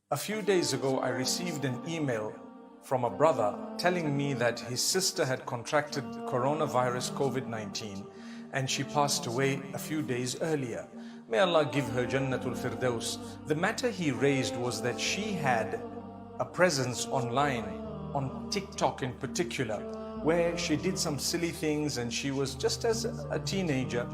A few days ago, I received an email from a brother telling me that his sister had contracted coronavirus COVID-19 and she passed away a few days earlier. May Allah give her Jannatul Firdaus. The matter he raised was that she had a presence online, on TikTok in particular, where she did some silly things, and she was just as a teenager.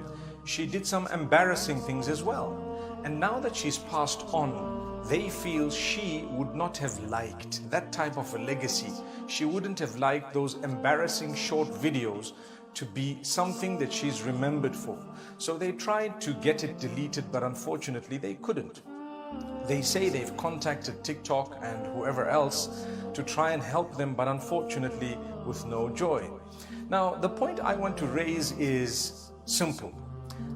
She did some embarrassing things as well. And now that she's passed on, they feel she would not have liked that type of a legacy. She wouldn't have liked those embarrassing short videos to be something that she's remembered for. So they tried to get it deleted, but unfortunately they couldn't. They say they've contacted TikTok and whoever else to try and help them, but unfortunately with no joy. Now, the point I want to raise is simple.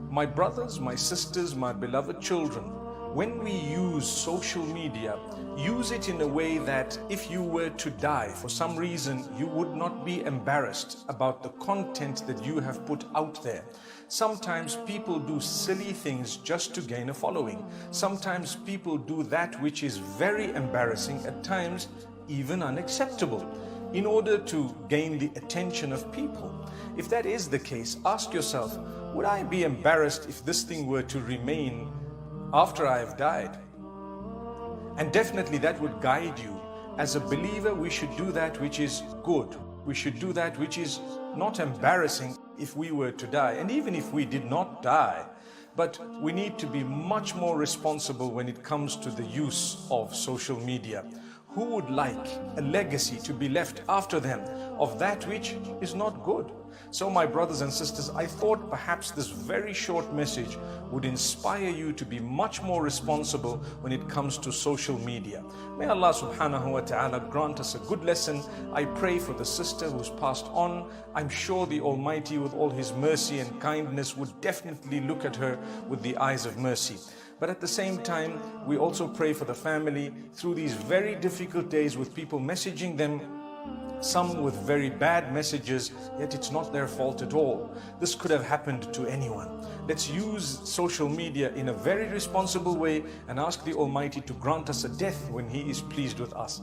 My brothers, my sisters, my beloved children, when we use social media, use it in a way that if you were to die for some reason, you would not be embarrassed about the content that you have put out there. Sometimes people do silly things just to gain a following. Sometimes people do that which is very embarrassing, at times even unacceptable, in order to gain the attention of people. If that is the case, ask yourself, would I be embarrassed if this thing were to remain after I have died? And definitely that would guide you. As a believer, we should do that which is good. We should do that which is not embarrassing if we were to die. And even if we did not die, but we need to be much more responsible when it comes to the use of social media. Who would like a legacy to be left after them of that which is not good? So my brothers and sisters, I thought perhaps this very short message would inspire you to be much more responsible when it comes to social media. May Allah subhanahu wa ta'ala grant us a good lesson. I pray for the sister who's passed on. I'm sure the Almighty, with all His mercy and kindness, would definitely look at her with the eyes of mercy. But at the same time, we also pray for the family through these very difficult days, with people messaging them, some with very bad messages, yet it's not their fault at all. This could have happened to anyone. Let's use social media in a very responsible way and ask the Almighty to grant us a death when He is pleased with us.